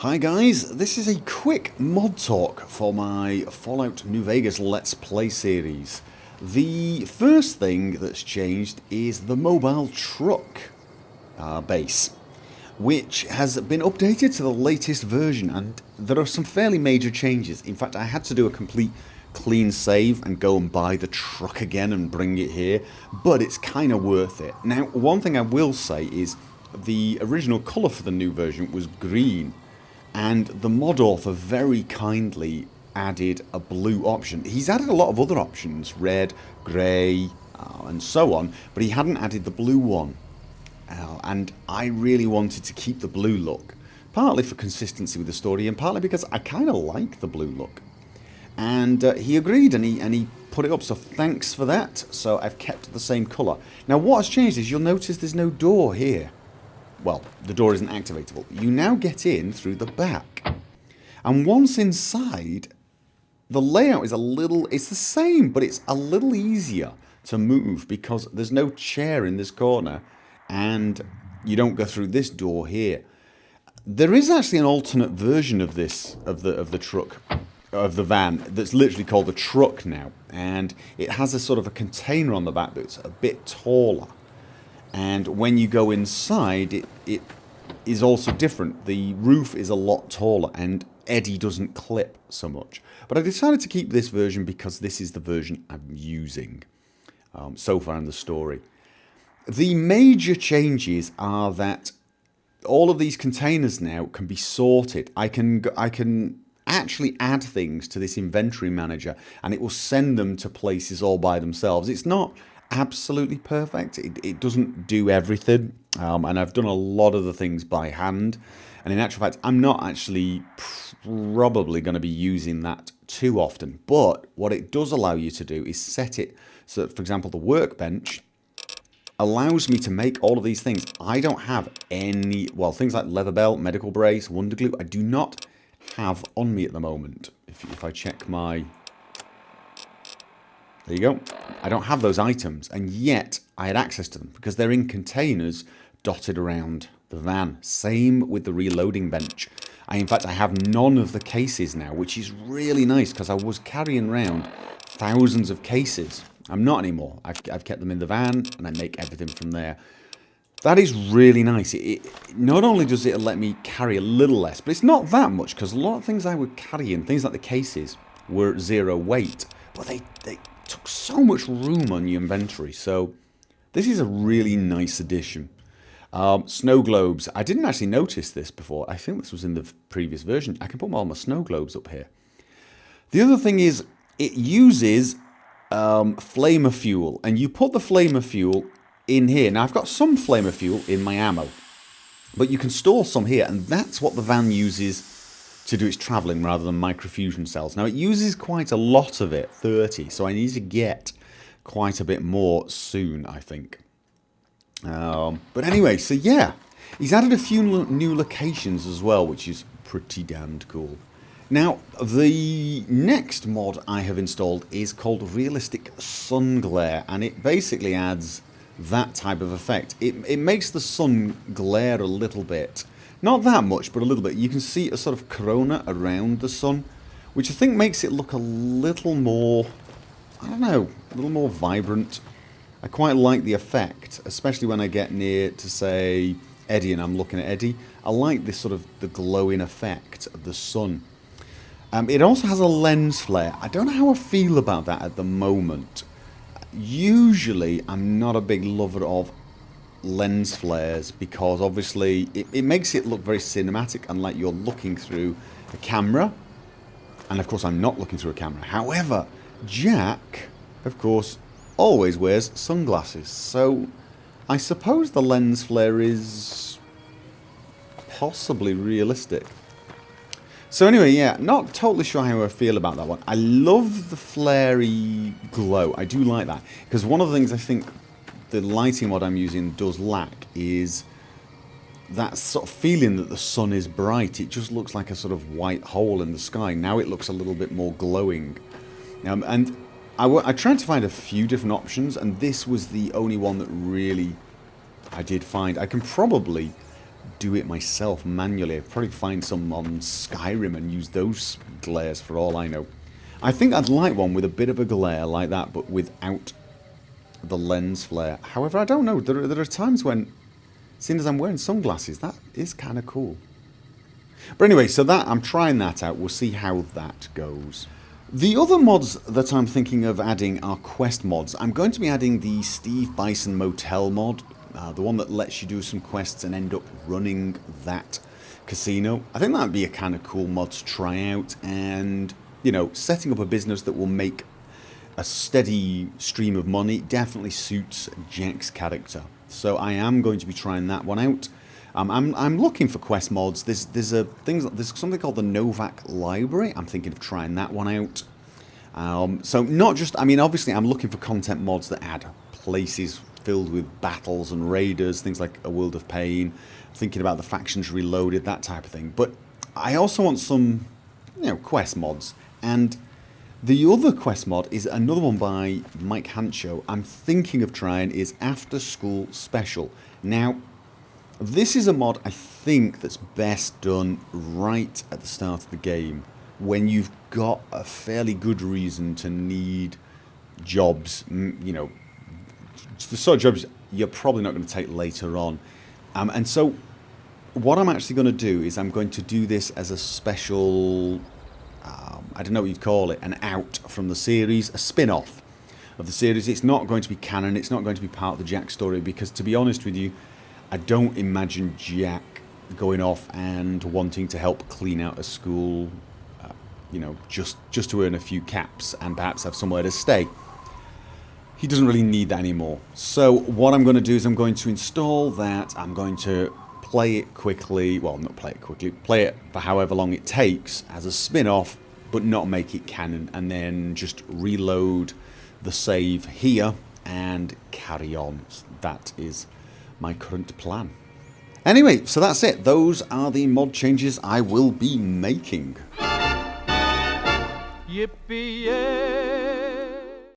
Hi guys, this is a quick mod talk for my Fallout New Vegas Let's Play series. The first thing that's changed is the mobile truck base, which has been updated to the latest version, and there are some fairly major changes. In fact, I had to do a complete clean save and go and buy the truck again and bring it here, but it's kind of worth it. Now, one thing I will say is the original colour for the new version was green, and the mod author very kindly added a blue option. He's added a lot of other options, red, grey, and so on, but he hadn't added the blue one. And I really wanted to keep the blue look, partly for consistency with the story and partly because I kind of like the blue look. And he agreed, and he put it up, so thanks for that. So I've kept the same colour. Now what has changed is you'll notice there's no door here. Well, the door isn't activatable. You now get in through the back. And once inside, the layout is it's the same, but it's a little easier to move because there's no chair in this corner and you don't go through this door here. There is actually an alternate version of this, of the truck, of the van, that's literally called the truck now. And it has a sort of a container on the back that's a bit taller. And when you go inside, it is also different. The roof is a lot taller and Eddie doesn't clip so much. But I decided to keep this version because this is the version I'm using so far in the story. The major changes are that all of these containers now can be sorted. I can actually add things to this inventory manager and it will send them to places all by themselves. It's not absolutely perfect. It doesn't do everything, and I've done a lot of the things by hand, and in actual fact I'm not actually probably going to be using that too often. But what it does allow you to do is set it so that, for example, the workbench allows me to make all of these things. I don't have any, well, things like leather belt, medical brace, wonder glue, I do not have on me at the moment. If I check my... There you go. I don't have those items, and yet I had access to them because they're in containers dotted around the van. Same with the reloading bench. In fact, I have none of the cases now, which is really nice because I was carrying around thousands of cases. I'm not anymore. I've kept them in the van, and I make everything from there. That is really nice. Not only does it let me carry a little less, but it's not that much because a lot of things I would carry in, things like the cases, were 0 weight. But they took so much room on your inventory, so this is a really nice addition. Snow globes. I didn't actually notice this before. I think this was in the previous version. I can put all my snow globes up here. The other thing is it uses flamer fuel, and you put the flamer fuel in here. Now I've got some flamer fuel in my ammo, but you can store some here, and that's what the van uses to do its travelling rather than microfusion cells. Now it uses quite a lot of it, 30, so I need to get quite a bit more soon, I think. But anyway, so yeah, he's added a few new locations as well, which is pretty damned cool. Now, the next mod I have installed is called Realistic Sun Glare, and it basically adds that type of effect. It makes the sun glare a little bit. Not that much, but a little bit. You can see a sort of corona around the sun, which I think makes it look a little more, I don't know, a little more vibrant. I quite like the effect, especially when I get near to, say, Eddie and I'm looking at Eddie. I like this sort of the glowing effect of the sun. It also has a lens flare. I don't know how I feel about that at the moment. Usually, I'm not a big lover of lens flares because obviously it makes it look very cinematic and like you're looking through a camera, and of course I'm not looking through a camera. However, Jack of course always wears sunglasses, so I suppose the lens flare is possibly realistic. So anyway, yeah, not totally sure how I feel about that one. I love the flary glow. I do like that because one of the things I think the lighting mod I'm using does lack is that sort of feeling that the sun is bright. It just looks like a sort of white hole in the sky. Now it looks a little bit more glowing. And I tried to find a few different options, and this was the only one that really I did find. I can probably do it myself manually. I'd probably find some on Skyrim and use those glares for all I know. I think I'd like one with a bit of a glare like that, but without the lens flare. However, I don't know. There are times when, seeing as I'm wearing sunglasses, that is kind of cool. But anyway, so that I'm trying that out. We'll see how that goes. The other mods that I'm thinking of adding are quest mods. I'm going to be adding the Steve Bison Motel mod, the one that lets you do some quests and end up running that casino. I think that'd be a kind of cool mod to try out, and, you know, setting up a business that will make a steady stream of money definitely suits Jack's character. So I am going to be trying that one out. I'm looking for quest mods. There's something called the Novak Library. I'm thinking of trying that one out. So not just, I mean, obviously I'm looking for content mods that add places filled with battles and raiders, things like A World of Pain. I'm thinking about the Factions Reloaded, that type of thing. But I also want some, you know, quest mods. And the other quest mod is another one by Mike Hancho. I'm thinking of trying is After School Special. Now, this is a mod I think that's best done right at the start of the game, when you've got a fairly good reason to need jobs, you know, the sort of jobs you're probably not going to take later on. And so what I'm actually going to do is I'm going to do this as a special, I don't know what you'd call it, an out from the series, a spin-off of the series. It's not going to be canon, it's not going to be part of the Jack story, because to be honest with you, I don't imagine Jack going off and wanting to help clean out a school, you know, just to earn a few caps and perhaps have somewhere to stay. He doesn't really need that anymore. So what I'm going to do is I'm going to install that. I'm going to play it quickly. Well, not play it quickly. Play it for however long it takes as a spin-off, but not make it canon. And then just reload the save here and carry on. That is my current plan. Anyway, so that's it. Those are the mod changes I will be making. Yippee-yay!